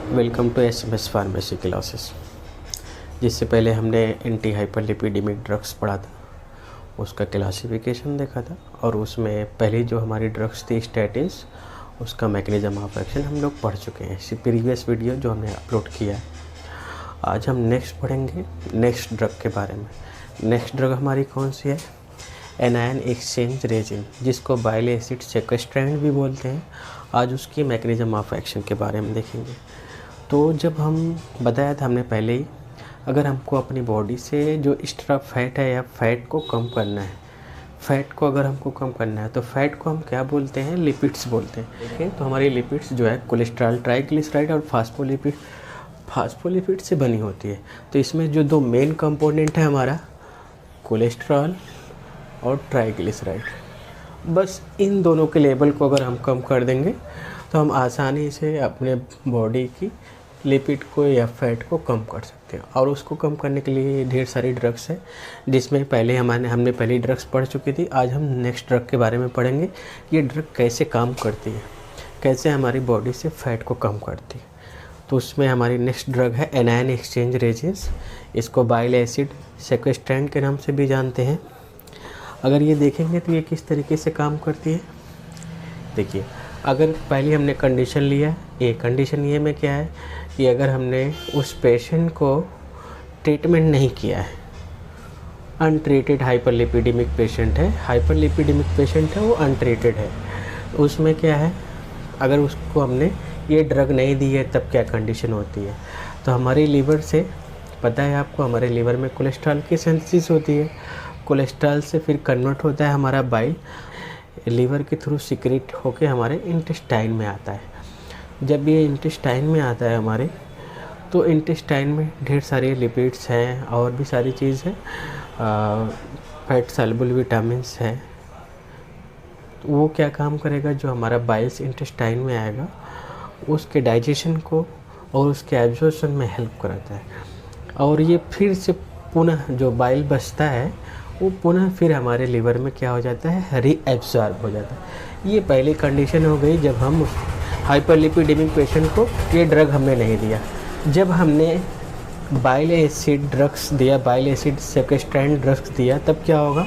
Welcome to SMS pharmacy classes. जिससे पहले हमने एंटी हाइपरलिपिडेमिक ड्रग्स पढ़ा था, उसका क्लासिफिकेशन देखा था और उसमें पहली जो हमारी ड्रग्स थी स्टैटिन्स, उसका मैकेनिज्म ऑफ एक्शन हम लोग पढ़ चुके हैं इसी प्रीवियस वीडियो जो हमने अपलोड किया है। आज हम नेक्स्ट पढ़ेंगे नेक्स्ट ड्रग के बारे में। नेक्स्ट ड्रग हमारी कौन सी है? एनायन एक्सचेंज रेजिन, जिसको बाइल एसिड सेक्वेस्ट्रेंट भी बोलते हैं। आज उसकी मैकेनिज्म ऑफ एक्शन के बारे में देखेंगे। तो जब हम बताया था हमने पहले ही, अगर हमको अपनी बॉडी से जो एक्स्ट्रा फैट है या फैट को कम करना है, फैट को अगर हमको कम करना है तो फैट को हम क्या बोलते हैं? लिपिड्स बोलते हैं। देखें तो हमारी लिपिड्स जो है कोलेस्ट्रॉल, ट्राइग्लिसराइड और फास्फोलिपिड से बनी होती है। तो इसमें जो दो मेन कंपोनेंट है हमारा कोलेस्ट्रॉल और ट्राइग्लिसराइड, बस इन दोनों के लेवल को अगर हम कम कर देंगे तो हम आसानी से अपने बॉडी की लिपिड को या फैट को कम कर सकते हैं। और उसको कम करने के लिए ढेर सारी ड्रग्स है, जिसमें पहले हमने पहली ड्रग्स पढ़ चुकी थी। आज हम नेक्स्ट ड्रग के बारे में पढ़ेंगे। ये ड्रग कैसे काम करती है, कैसे हमारी बॉडी से फैट को कम करती है। तो उसमें हमारी नेक्स्ट ड्रग है एनायन एक्सचेंज रेजिन्स। इसको बाइल एसिड सेक्वेस्ट्रेंट के नाम से भी जानते हैं। अगर ये देखेंगे तो ये किस तरीके से काम करती है, देखिए। अगर पहले हमने कंडीशन लिया, ये कंडीशन ये में क्या है कि अगर हमने उस पेशेंट को ट्रीटमेंट नहीं किया है, अनट्रीटेड हाइपरलिपिडेमिक पेशेंट है, हाइपरलिपिडेमिक पेशेंट है, वो अनट्रीटेड है, उसमें क्या है, अगर उसको हमने ये ड्रग नहीं दी है तब क्या कंडीशन होती है। तो हमारे लीवर से, पता है आपको, हमारे लीवर में कोलेस्ट्रॉल की सिंथेसिस होती है। कोलेस्ट्रॉल से फिर कन्वर्ट होता है हमारा बाइल, लीवर के थ्रू सिक्रेट होके हमारे इंटेस्टाइन में आता है। जब ये इंटेस्टाइन में आता है हमारे, तो इंटेस्टाइन में ढेर सारे लिपिड्स हैं और भी सारी चीज़ है, फैट सॉल्युबल विटामिन्स हैं। तो वो क्या काम करेगा, जो हमारा बाइल्स इंटेस्टाइन में आएगा उसके डाइजेशन को और उसके एब्जॉर्प्शन में हेल्प कराता है। और ये फिर से पुनः जो बाइल बचता है वो पुनः फिर हमारे लीवर में क्या हो जाता है, रीएब्सॉर्ब हो जाता है। ये पहली कंडीशन हो गई जब हम हाइपरलिपिडेमिक पेशेंट को ये ड्रग हमने नहीं दिया। जब हमने बाइल एसिड ड्रग्स दिया, बाइल एसिड सेक्वेस्ट्रेंट ड्रग्स दिया, तब क्या होगा,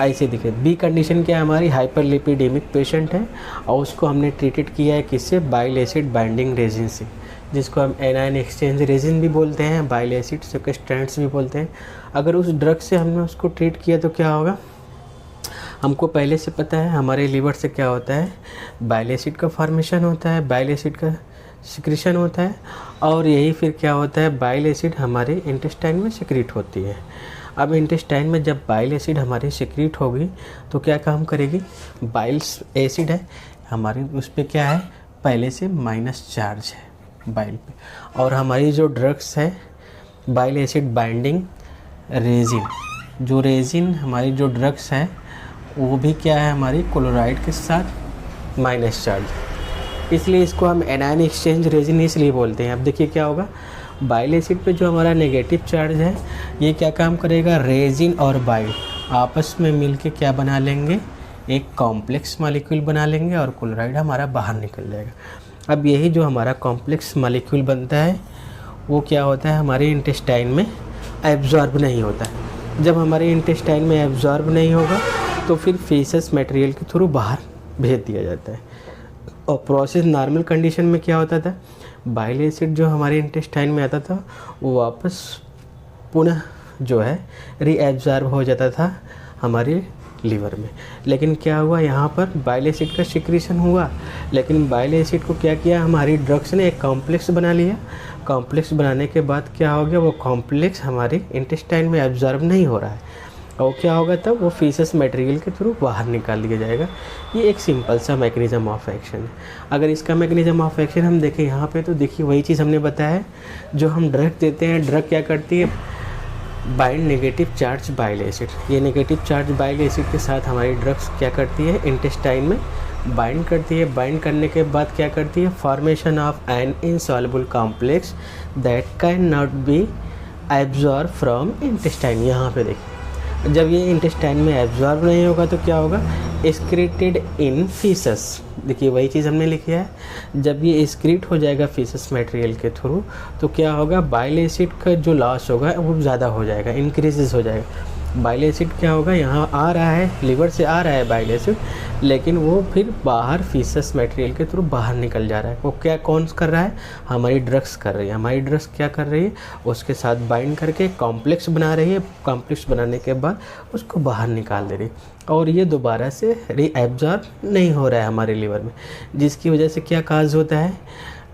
ऐसे दिखे। बी कंडीशन क्या है हमारी, हाइपरलिपिडेमिक पेशेंट है और उसको हमने ट्रीटेड किया है किससे, बाइल एसिड बाइंडिंग रेजिन से, जिसको हम एनायन एक्सचेंज रेजिन भी बोलते हैं, बाइल एसिड सेक्वेस्ट्रेंट्स भी बोलते हैं। अगर उस ड्रग से हमने उसको ट्रीट किया तो क्या होगा, हमको पहले से पता है हमारे लीवर से क्या होता है, बाइल एसिड का फॉर्मेशन होता है, बाइल एसिड का सिक्रीशन होता है और यही फिर क्या होता है, बाइल एसिड हमारे इंटेस्टाइन में सिक्रीट होती है। अब इंटेस्टाइन में जब बाइल एसिड हमारी सिक्रीट होगी तो क्या काम करेगी, बाइल एसिड है हमारी, उस पर क्या है, पहले से माइनस चार्ज है बाइल पे। और हमारी जो ड्रग्स है बाइल एसिड बाइंडिंग रेजिन, जो रेजिन हमारी जो ड्रग्स है वो भी क्या है, हमारी क्लोराइड के साथ माइनस चार्ज, इसलिए इसको हम एनायन एक्सचेंज रेजिन इसलिए बोलते हैं। अब देखिए क्या होगा, बाइल एसिड पे जो हमारा नेगेटिव चार्ज है ये क्या काम करेगा, रेजिन और बाइल आपस में मिलके क्या बना लेंगे, एक कॉम्प्लेक्स मॉलिक्यूल बना लेंगे और क्लोराइड हमारा बाहर निकल जाएगा। अब यही जो हमारा कॉम्प्लेक्स मॉलिक्यूल बनता है वो क्या होता है, हमारे इंटेस्टाइन में एब्जॉर्ब नहीं होता है। जब हमारे इंटेस्टाइन में एब्जॉर्ब नहीं होगा तो फिर फेसस मटेरियल के थ्रू बाहर भेज दिया जाता है। और प्रोसेस नॉर्मल कंडीशन में क्या होता था, बाइल एसिड जो हमारे इंटेस्टाइन में आता था वो वापस पुनः जो है रीएब्जॉर्ब हो जाता था हमारे लीवर में। लेकिन क्या हुआ, यहाँ पर बाइल एसिड का सिक्रीशन हुआ, लेकिन बाइल एसिड को क्या किया, हमारी ड्रग्स ने एक कॉम्प्लेक्स बना लिया। कॉम्प्लेक्स बनाने के बाद क्या हो गया, वो कॉम्प्लेक्स हमारे इंटेस्टाइन में एब्जॉर्ब नहीं हो रहा है और क्या होगा तब, वो फीसस मटेरियल के थ्रू बाहर निकाल दिया जाएगा। ये एक सिंपल सा मैकेनिज्म ऑफ एक्शन है। अगर इसका मैकेनिज्म ऑफ एक्शन हम देखें यहाँ पे, तो देखिए वही चीज़ हमने बताया है, जो हम ड्रग देते हैं, ड्रग क्या करती है, bind negative charge bile acid. ये नेगेटिव चार्ज बाइल एसिड के साथ हमारी ड्रग्स क्या करती है, इंटेस्टाइन में बाइंड करती है। बाइंड करने के बाद क्या करती है, formation of an insoluble complex that can not be absorb from intestine. यहाँ पे देखिए जब ये इंटेस्टाइन में एब्जॉर्ब नहीं होगा तो क्या होगा, एक्सक्रीटेड इन फीसस। देखिए वही चीज़ हमने लिखी है, जब ये एक्सक्रीट हो जाएगा फीसस मटेरियल के थ्रू तो क्या होगा, बाइल एसिड का जो लॉस होगा वो ज़्यादा हो जाएगा, इंक्रीजेस हो जाएगा। बाइल एसिड क्या होगा, यहाँ आ रहा है, लिवर से आ रहा है बाइल एसिड, लेकिन वो फिर बाहर फीसस मटेरियल के थ्रू बाहर निकल जा रहा है। वो क्या कौन कर रहा है, हमारी ड्रग्स कर रही है। हमारी ड्रग्स क्या कर रही है, उसके साथ बाइंड करके कॉम्प्लेक्स बना रही है, कॉम्प्लेक्स बनाने के बाद उसको बाहर निकाल दे रही है और ये दोबारा से रीएब्जॉर्ब नहीं हो रहा है हमारे लीवर में, जिसकी वजह से क्या काज होता है,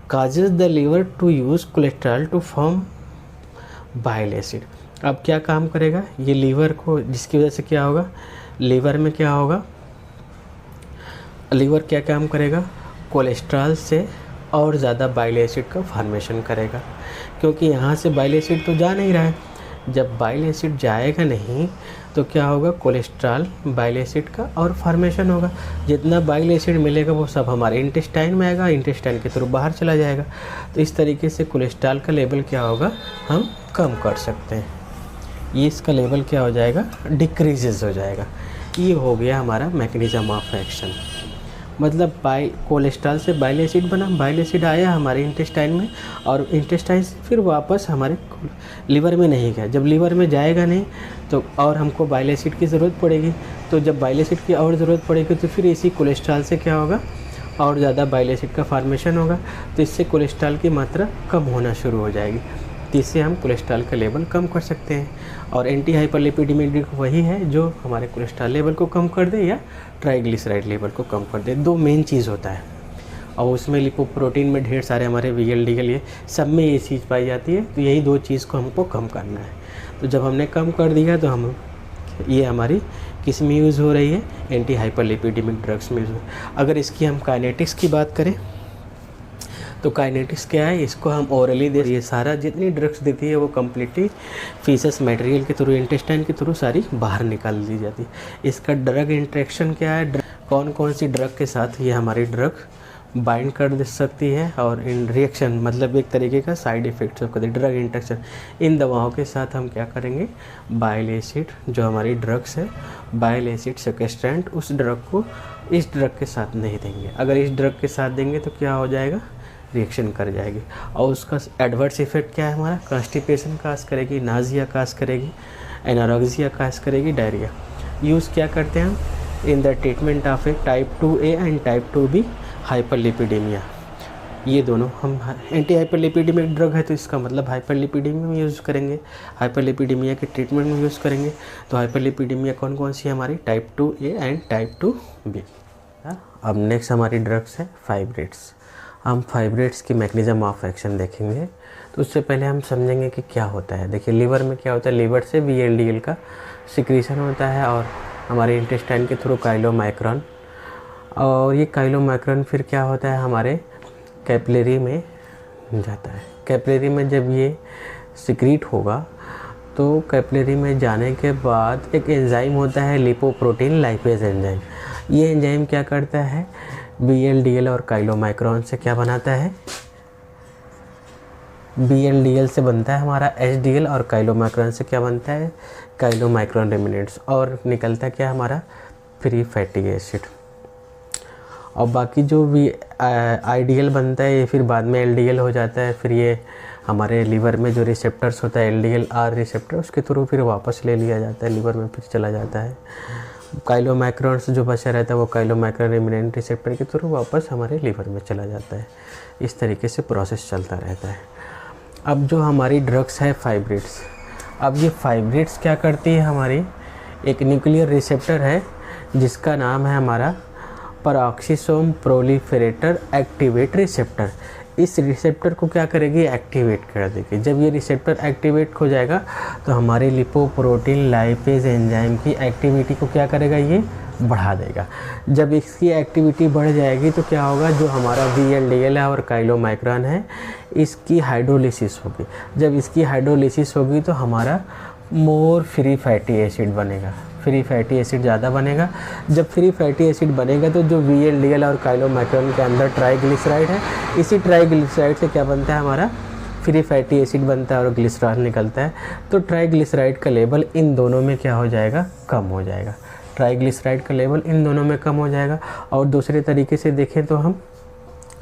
causes the liver to use cholesterol to form bile acid. अब क्या काम करेगा ये लीवर को, जिसकी वजह से क्या होगा, लीवर में क्या होगा, लीवर क्या काम करेगा, कोलेस्ट्रॉल से और ज़्यादा बाइल एसिड का फॉर्मेशन करेगा, क्योंकि यहाँ से बाइल एसिड तो जा नहीं रहा है। जब बाइल एसिड जाएगा नहीं तो क्या होगा, कोलेस्ट्रॉल बाइल एसिड का और फॉर्मेशन होगा। जितना बाइल एसिड मिलेगा वो सब हमारे इंटेस्टाइन में आएगा, इंटेस्टाइन के थ्रू बाहर चला जाएगा। तो इस तरीके से कोलेस्ट्रॉल का लेवल क्या होगा, हम कम कर सकते हैं। ये इसका लेवल क्या हो जाएगा, डिक्रीजेस हो जाएगा। ये हो गया हमारा मैकेनिज्म ऑफ एक्शन। मतलब कोलेस्ट्रॉल से बाइल एसिड बना, बाइल एसिड आया हमारे इंटेस्टाइन में और इंटेस्टाइन से फिर वापस हमारे लीवर में नहीं गया। जब लीवर में जाएगा नहीं तो और हमको बाइल एसिड की ज़रूरत पड़ेगी, तो जब बाइल एसिड की और ज़रूरत पड़ेगी तो फिर इसी कोलेस्ट्रॉल से क्या होगा, और ज़्यादा बाइल एसिड का फॉर्मेशन होगा, तो इससे कोलेस्ट्रॉल की मात्रा कम होना शुरू हो जाएगी। तो इससे हम कोलेस्ट्रॉल का लेवल कम कर सकते हैं। और एंटी हाइपरलिपिडेमिक वही है जो हमारे कोलेस्ट्रॉल लेवल को कम कर दे या ट्राइग्लिसराइड लेवल को कम कर दे। दो मेन चीज़ होता है और उसमें लिपोप्रोटीन में ढेर सारे हमारे VLDL ये सब में ये चीज़ पाई जाती है। तो यही दो चीज़ को हमको कम करना है। तो जब हमने कम कर दिया तो हम ये हमारी किस में यूज़ हो रही है, एंटी हाइपरलिपिडेमिक ड्रग्स में यूज़ हो। अगर इसकी हम काइनेटिक्स की बात करें तो काइनेटिक्स क्या है, इसको हम ओरली दे, ये सारा जितनी ड्रग्स देती है वो कम्प्लीटली फीसस मटेरियल के थ्रू, इंटेस्टाइन के थ्रू सारी बाहर निकाल दी जाती है। इसका ड्रग इंट्रैक्शन क्या है, कौन कौन सी ड्रग के साथ ये हमारी ड्रग बाइंड कर दे सकती है और इन रिएक्शन मतलब एक तरीके का साइड इफ़ेक्ट सब करते, ड्रग इंट्रैक्शन। इन दवाओं के साथ हम क्या करेंगे, बाइल एसिड जो हमारी ड्रग्स है, बाइल एसिड सेक्वेस्ट्रेंट, उस ड्रग को इस ड्रग के साथ नहीं देंगे। अगर इस ड्रग के साथ देंगे तो क्या हो जाएगा, रिएक्शन कर जाएगी और उसका एडवर्स इफेक्ट क्या है हमारा, कॉन्स्टिपेशन काज करेगी, नाजिया काज करेगी, एनारोक्सिया काज करेगी, डायरिया। यूज़ क्या करते हैं हम in the treatment of a type 2A and type 2B hyperlipidaemia. ये दोनों हम एंटी हाइपरलिपिडेमिक ड्रग है तो इसका मतलब हाइपरलिपिडेमिया में यूज़ करेंगे, हाइपरलिपिडेमिया के ट्रीटमेंट में यूज़ करेंगे। तो हाइपरलिपिडेमिया कौन कौन सी है हमारी, type 2A and type 2B। अब नेक्स्ट हमारी ड्रग्स है फाइब्रेट्स। हम फाइब्रेट्स की मैकेनिज्म ऑफ एक्शन देखेंगे। तो उससे पहले हम समझेंगे कि क्या होता है। देखिए लीवर में क्या होता है, लीवर से VLDL का सिक्रीशन होता है और हमारे इंटेस्टाइन के थ्रू काइलोमाइक्रॉन, और ये काइलोमाइक्रॉन फिर क्या होता है हमारे कैपिलरी में जाता है। कैपिलरी में जब ये सिक्रीट होगा तो कैपिलरी में जाने के बाद एक एंजाइम होता है लिपोप्रोटीन लाइपेज एंजाइम। ये एंजाइम क्या करता है, VLDL और काइलोमाइक्रॉन से क्या बनाता है, VLDL से बनता है हमारा HDL और काइलोमाइक्रॉन से क्या बनता है, काइलोमाइक्रॉन रेमिनेंट्स, और निकलता क्या हमारा फ्री फैटी एसिड। और बाकी जो भी IDL बनता है ये फिर बाद में LDL हो जाता है। फिर ये हमारे लीवर में जो रिसेप्टर्स होता है LDLR रिसेप्टर, उसके थ्रू फिर वापस ले लिया जाता है, लीवर में फिर चला जाता है। काइलोमाइक्रॉन से जो बचा रहता है वो काइलोमाइक्रॉन रेमिनेंट रिसेप्टर के थ्रू वापस हमारे लीवर में चला जाता है। इस तरीके से प्रोसेस चलता रहता है। अब जो हमारी ड्रग्स है फाइब्रेट्स, अब ये फाइब्रेट्स क्या करती है, हमारी एक न्यूक्लियर रिसेप्टर है जिसका नाम है हमारा पेरोक्सिसोम प्रोलिफेरेटर एक्टिवेट रिसेप्टर। इस रिसेप्टर को क्या करेगी, एक्टिवेट कर देगी। जब ये रिसेप्टर एक्टिवेट हो जाएगा तो हमारे लिपोप्रोटीन लाइपेज एंजाइम की एक्टिविटी को क्या करेगा, ये बढ़ा देगा। जब इसकी एक्टिविटी बढ़ जाएगी तो क्या होगा, जो हमारा VLDL है और काइलोमाइक्रॉन है इसकी हाइड्रोलिसिस होगी। जब इसकी हाइड्रोलिसिस होगी तो हमारा मोर फ्री फैटी एसिड बनेगा, फ्री फैटी एसिड ज़्यादा बनेगा। जब फ्री फैटी एसिड बनेगा तो जो VLDL और काइलोमाइक्रॉन के अंदर ट्राइग्लिसराइड है, इसी ट्राइग्लिसराइड से क्या बनता है हमारा फ्री फैटी एसिड बनता है और ग्लिसरॉल निकलता है, तो ट्राइग्लिसराइड का लेवल इन दोनों में क्या हो जाएगा, कम हो जाएगा। ट्राइग्लिसराइड का लेवल इन दोनों में कम हो जाएगा। और दूसरे तरीके से देखें तो हम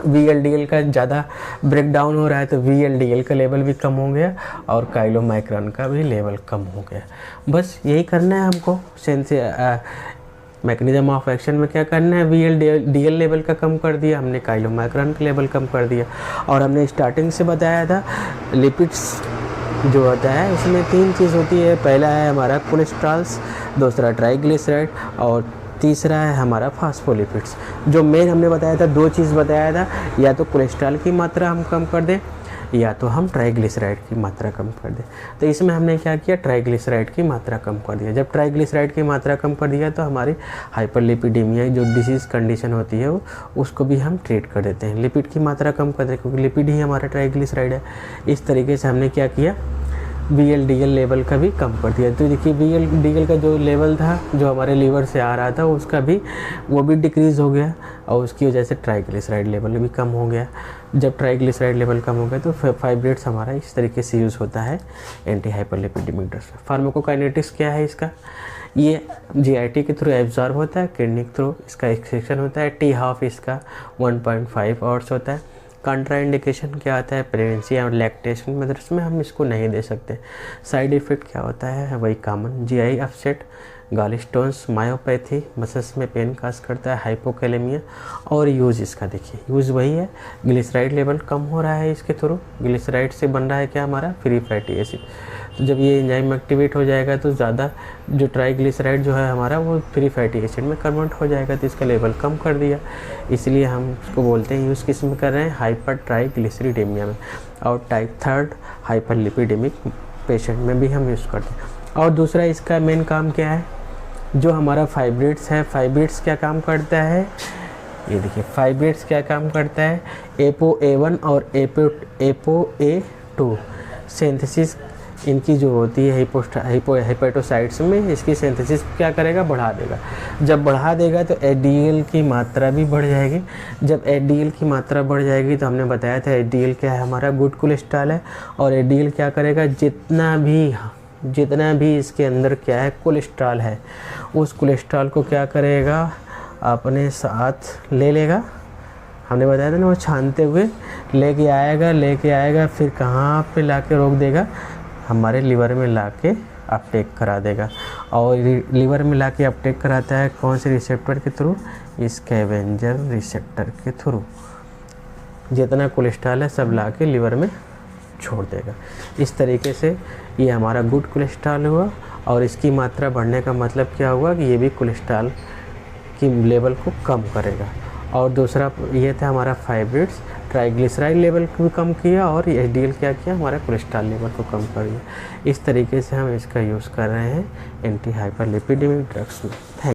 VLDL का ज़्यादा ब्रेक डाउन हो रहा है तो VLDL का लेवल भी कम हो गया और काइलोमाइक्रॉन का भी लेवल कम हो गया। बस यही करना है हमको। मैकेनिज्म ऑफ एक्शन में क्या करना है, VLDL लेवल का कम कर दिया हमने, काइलोमाइक्रॉन का लेवल कम कर दिया। और हमने स्टार्टिंग से बताया था लिपिड्स जो होता है उसमें 3 चीज़ होती है। पहला है हमारा कोलेस्ट्रॉल्स, दूसरा ट्राइग्लिसराइड और तीसरा है हमारा फास्फोलिपिड्स। जो मेन हमने बताया था 2 चीज़ बताया था, या तो कोलेस्ट्रॉल की मात्रा हम कम कर दें या तो हम ट्राइग्लिसराइड की मात्रा कम कर दें। तो इसमें हमने क्या किया, ट्राइग्लिसराइड की मात्रा कम कर दिया। जब ट्राइग्लिसराइड की मात्रा कम कर दिया तो हमारी हाइपरलिपिडेमिया जो डिसीज़ कंडीशन होती है उसको भी हम ट्रीट कर देते हैं। लिपिड की मात्रा कम कर दें क्योंकि लिपिड ही हमारा ट्राइग्लिसराइड है। इस तरीके से हमने क्या किया, VLDL लेवल का भी कम कर दिया। तो देखिए VLDL का जो लेवल था जो हमारे लीवर से आ रहा था उसका भी वो भी डिक्रीज़ हो गया और उसकी वजह से ट्राइग्लिसराइड लेवल भी कम हो गया। जब ट्राइग्लिसराइड लेवल कम हो गया तो फाइब्रेट्स हमारा इस तरीके से यूज़ होता है एंटी हाइपरलिपिडेमिक ड्रग्स में। फार्माकोकाइनेटिक्स क्या है इसका, ये GIT के थ्रू एब्जॉर्ब होता है, किडनी के थ्रू इसका एक्सक्रीशन होता है। T12 इसका 1.5 आवर्स होता है। कंट्रा इंडिकेशन क्या आता है, प्रेगनेंसी और लैक्टेशन में, इसमें हम इसको नहीं दे सकते। साइड इफ़ेक्ट क्या होता है वही common, GI upset, gall stones, myopathy, muscles में पेन काज करता है, हाइपोकैलेमिया। और यूज़ इसका देखिए, यूज़ वही है, ग्लिसराइड लेवल कम हो रहा है इसके थ्रू। ग्लिसराइड से बन रहा है क्या हमारा, फ्री फैटी एसिड। तो जब ये एंजाइम एक्टिवेट हो जाएगा तो ज़्यादा जो ट्राइग्लिसराइड जो है हमारा वो फ्री फैटी एसिड में कन्वर्ट हो जाएगा, तो इसका लेवल कम कर दिया। इसलिए हम इसको बोलते हैं यूज़ किस में कर रहे हैं, हाइपर ट्राइग्लिसरीडेमिया में। और टाइप 3 हाइपरलिपिडेमिक पेशेंट में भी हम यूज़ करते हैं। और दूसरा इसका मेन काम क्या है, जो हमारा फाइब्रेट्स है, फाइब्रेट्स क्या काम करता है, ये देखिए फाइब्रेट्स क्या काम करता है, ApoA1 और ApoA2 सिंथेसिस इनकी जो होती है हेपेटोसाइट्स में, इसकी सिंथेसिस क्या करेगा, बढ़ा देगा। जब बढ़ा देगा तो HDL की मात्रा भी बढ़ जाएगी। जब HDL की मात्रा बढ़ जाएगी तो हमने बताया था HDL क्या है, हमारा गुड कोलेस्ट्रॉल है। और HDL क्या करेगा, जितना भी इसके अंदर क्या है कोलेस्ट्रॉल है, उस कोलेस्ट्रॉल को क्या करेगा, अपने साथ ले लेगा। हमने बताया था ना, वो छानते हुए लेके आएगा, फिर कहाँ पे लाके रोक देगा, हमारे लीवर में लाके अपटेक करा देगा। और लीवर में लाके अपटेक कराता है कौन से रिसेप्टर के थ्रू, स्कैवेंजर रिसेप्टर के थ्रू। जितना कोलेस्ट्रॉल है सब लाके लीवर में छोड़ देगा। इस तरीके से ये हमारा गुड कोलेस्ट्रॉल हुआ। और इसकी मात्रा बढ़ने का मतलब क्या हुआ कि ये भी कोलेस्ट्रॉल की लेवल को कम करेगा। और दूसरा ये था हमारा फाइब्रेट्स, ट्राइग्लिसराइड लेवल को भी कम किया और HDL क्या किया, हमारा कोलेस्ट्रॉल लेवल को कम कर दिया। इस तरीके से हम इसका यूज़ कर रहे हैं एंटी हाइपरलिपिडेमिक ड्रग्स में। थैंक